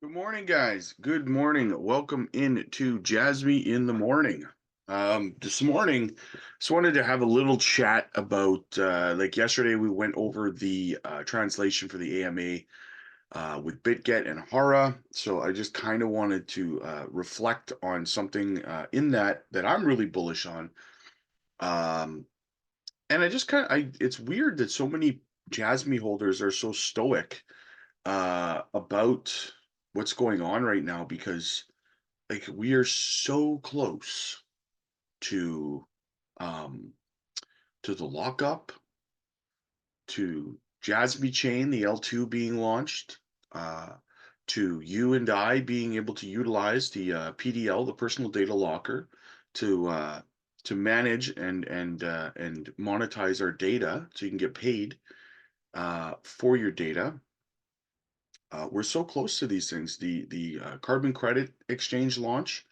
Good morning, guys. Good morning. Welcome in to Jasmy in the morning. This morning, just wanted to have a little chat about like yesterday we went over the translation for the AMA with BitGet and Hara. So I just kind of wanted to reflect on something in that I'm really bullish on. Um, and I just kind of it's weird that so many Jasmy holders are so stoic about what's going on right now because like we are so close to um the lockup, to Jasmy chain, the L2 being launched, uh to you and I being able to utilize the PDL, the personal data locker, to manage and monetize our data so you can get paid for your data. We're so close to these things. The carbon credit exchange launch,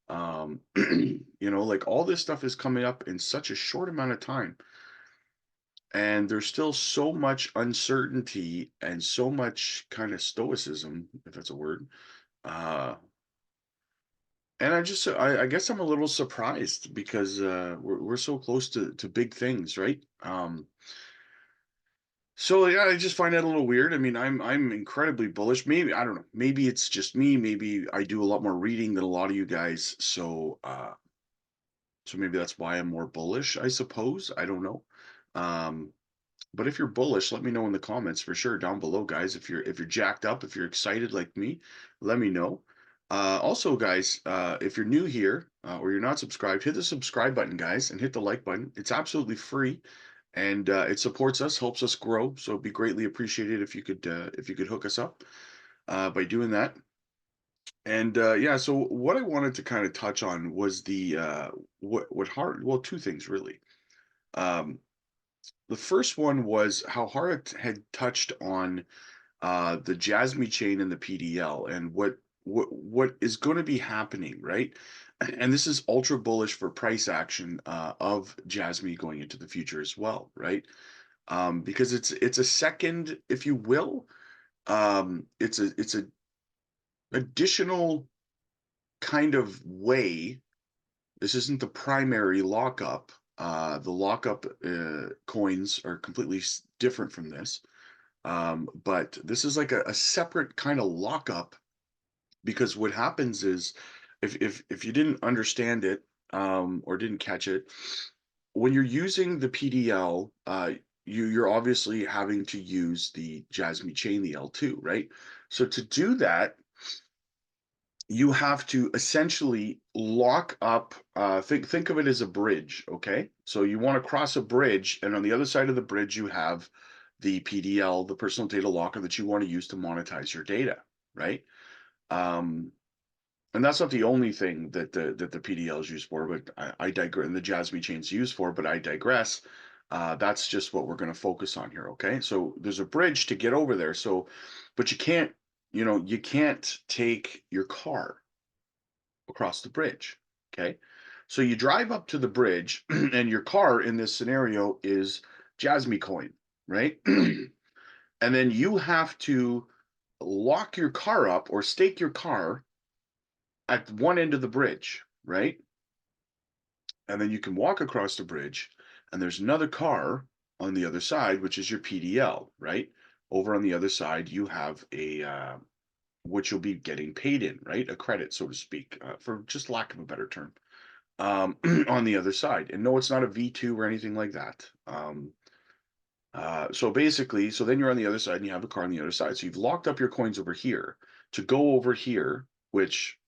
like all this stuff is coming up in such a short amount of time, and there's still so much uncertainty and so much kind of stoicism, if that's a word. Uh, and I guess I'm a little surprised because we're so close to big things, right? So yeah, I just find that a little weird. I mean, I'm incredibly bullish. Maybe I don't know. Maybe it's just me. Maybe I do a lot more reading than a lot of you guys. So maybe that's why I'm more bullish, I suppose. I don't know. Um, but if you're bullish, let me know in the comments for sure down below, guys. If you're jacked up, if you're excited like me, let me know. Also, guys, if you're new here or you're not subscribed, hit the subscribe button, guys, and hit the like button. It's absolutely free, and it supports us, helps us grow. So it'd be greatly appreciated if you could hook us up by doing that. And yeah, so what I wanted to kind of touch on was the what hard well, two things really. Um, the first one was how Hart had touched on the Jasmy chain and the PDL and what is going to be happening, right? And this is ultra bullish for price action of Jasmy going into the future as well, right? Because it's a second, if you will, it's a additional kind of way. This isn't the primary lockup. The lockup coins are completely different from this. But this is like a separate kind of lockup because what happens is if you didn't understand it or didn't catch it, when you're using the PDL, you're obviously having to use the Jasmy chain, the L2, right? So to do that, you have to essentially lock up think of it as a bridge, okay? So you want to cross a bridge, and on the other side of the bridge you have the PDL, the personal data locker that you want to use to monetize your data, right? um, and that's not the only thing that the PDL is used for, but I digress, and the Jasmy chain is used for, but I digress. That's just what we're going to focus on here, okay? So there's a bridge to get over there, so but you can't take your car across the bridge. Okay. So you drive up to the bridge, and your car in this scenario is Jasmy coin, right? And then you have to lock your car up or stake your car at one end of the bridge, right? And then you can walk across the bridge, and there's another car on the other side, which is your PDL, right? Over on the other side, you have a which you'll be getting paid in, right? A credit, so to speak, for just lack of a better term. On the other side. And no, it's not a V2 or anything like that. So basically, so then you're on the other side and you have a car on the other side. So you've locked up your coins over here to go over here, which,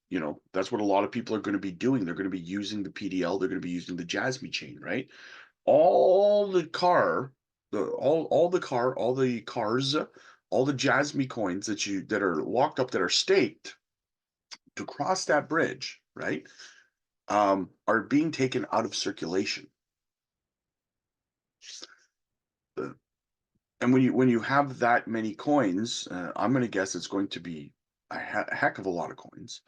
that's what a lot of people are going to be doing. They're going to be using the PDL, they're going to be using the Jasmy chain, right? All the car, all the cars, all the Jasmy coins that are locked up that are staked to cross that bridge, right? Are being taken out of circulation. And when you have that many coins, I'm going to guess it's going to be a heck of a lot of coins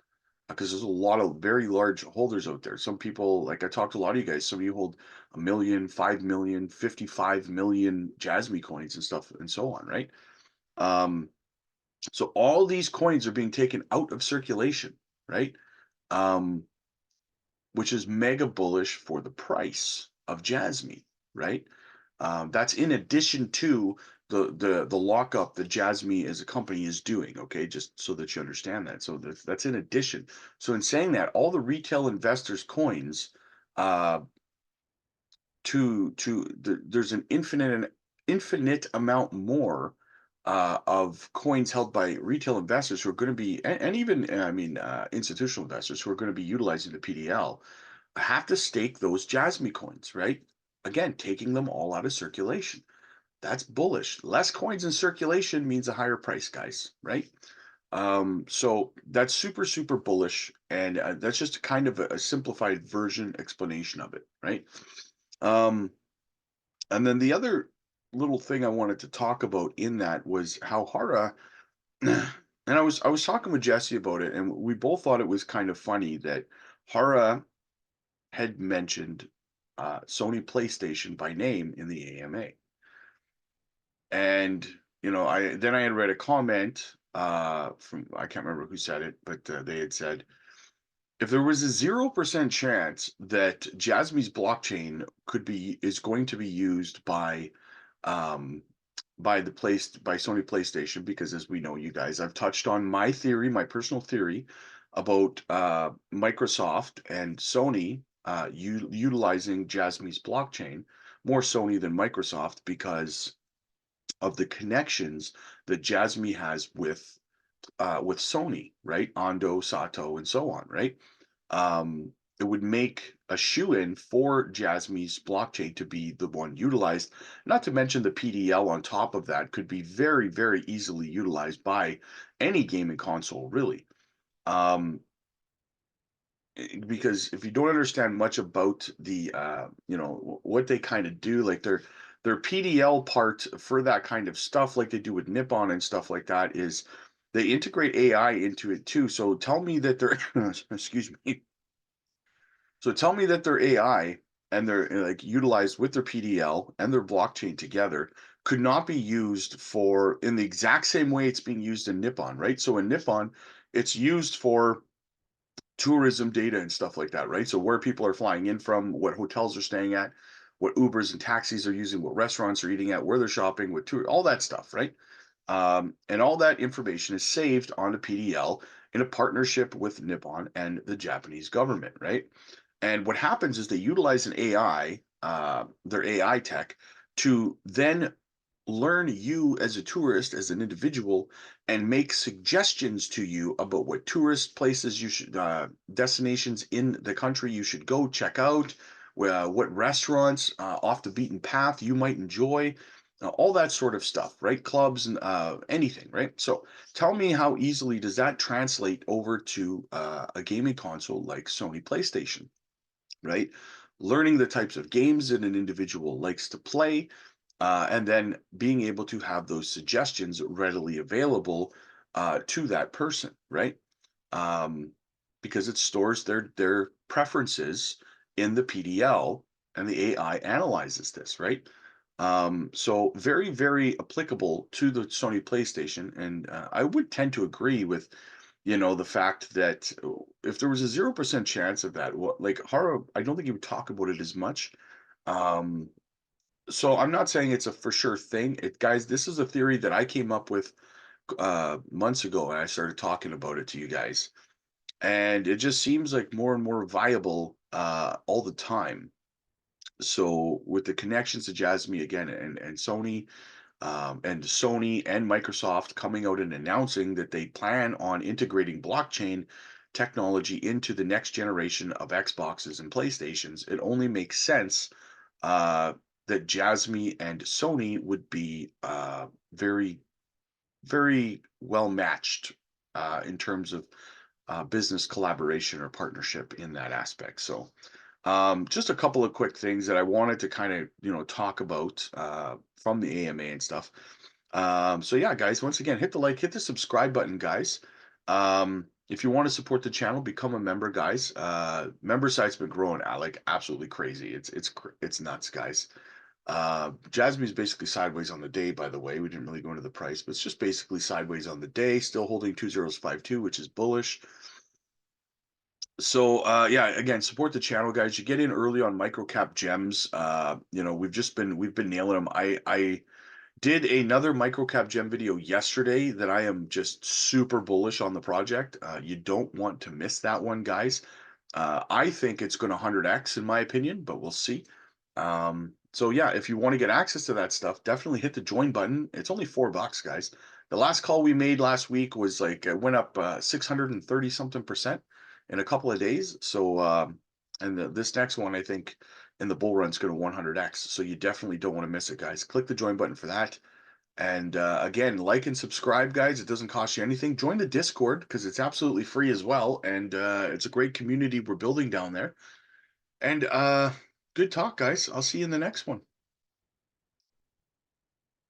because there's a lot of very large holders out there. Some people, like I talked to a lot of you guys, some of you hold 1 million, 5 million, 55 million Jasmy coins and stuff and so on, right? Um, So all these coins are being taken out of circulation, right? Um, which is mega bullish for the price of Jasmy, right? That's in addition to the lockup that Jasmy as a company is doing. Okay, just so that you understand that. So that's in addition. So in saying that, all the retail investors' coins, uh, there's an infinite amount more of coins held by retail investors who are going to be, and even I mean institutional investors who are going to be utilizing the PDL have to stake those Jasmy coins, right? Again, taking them all out of circulation. That's bullish. Less coins in circulation means a higher price, guys, right? So that's super bullish, and that's just kind of a simplified version explanation of it, right? Um, and then the other little thing I wanted to talk about in that was how Hara, and I was talking with Jesse about it, and we both thought it was kind of funny that Hara had mentioned Sony PlayStation by name in the AMA. And I had read a comment from, I can't remember who said it, but they had said if there was a 0% chance that Jasmy's blockchain is going to be used um by Sony PlayStation, because as we know, you guys, I've touched on my theory, my personal theory about Microsoft and Sony utilizing Jasmy's blockchain, more Sony than Microsoft, because of the connections that Jasmy has with Sony, right? Ando, Sato, and so on, right? It would make a shoe-in for Jasmy's blockchain to be the one utilized. Not to mention the PDL on top of that could be very easily utilized by any gaming console, really. Um, because if you don't understand much about the what they kind of do, like their PDL part for that kind of stuff, like they do with Nippon and stuff like that, is they integrate AI into it too. So tell me that they're excuse me. So tell me that their AI and they're like utilized with their PDL and their blockchain together could not be used for in the exact same way it's being used in Nippon, right? So in Nippon, it's used for tourism data and stuff like that, right? So where people are flying in from, what hotels are staying at, what Ubers and taxis are using, what restaurants are eating at, where they're shopping, what tour, all that stuff, right? And all that information is saved on a PDL in a partnership with Nippon and the Japanese government, right? And what happens is they utilize an AI, their AI tech, to then learn you as a tourist, as an individual, and make suggestions to you about what tourist places you should, destinations in the country you should go check out, what restaurants off the beaten path you might enjoy, all that sort of stuff, right? Clubs and anything, right? So tell me how easily does that translate over to a gaming console like Sony PlayStation, right? Learning the types of games that an individual likes to play, and then being able to have those suggestions readily available to that person, right? Um, because it stores their preferences in the PDL, and the AI analyzes this, right? So very applicable to the Sony PlayStation, and I would tend to agree with the fact that if there was a 0% chance of that, like Haro, I don't think he would talk about it as much. Um, so I'm not saying it's a for sure thing. Guys, this is a theory that I came up with months ago, and I started talking about it to you guys, and it just seems like more and more viable all the time. So with the connections to Jasmy again and Sony and Microsoft coming out and announcing that they plan on integrating blockchain technology into the next generation of Xboxes and PlayStations, it only makes sense uh, that Jasmy and Sony would be very well matched in terms of business collaboration or partnership in that aspect. So, just a couple of quick things that I wanted to kind of talk about from the AMA and stuff. So yeah, guys, once again, hit the like, hit the subscribe button, guys. If you want to support the channel, become a member, guys. Member site's been growing like absolutely crazy. It's nuts, guys. Jasmy's basically sideways on the day, by the way. We didn't really go into the price, but it's just basically sideways on the day, still holding 2052, which is bullish. So yeah, again, support the channel, guys. You get in early on micro cap gems. We've been nailing them. I did another micro cap gem video yesterday that I am just super bullish on the project. You don't want to miss that one, guys. I think it's going to 100x in my opinion, but we'll see. So yeah, if you want to get access to that stuff, definitely hit the join button. It's only $4, guys. The last call we made last week was like it went up 630 something percent in a couple of days. So and this next one, I think, in the bull run is going to 100x. So you definitely don't want to miss it, guys. Click the join button for that. And again, like and subscribe, guys. It doesn't cost you anything. Join the Discord because it's absolutely free as well. And it's a great community we're building down there. And good talk, guys. I'll see you in the next one.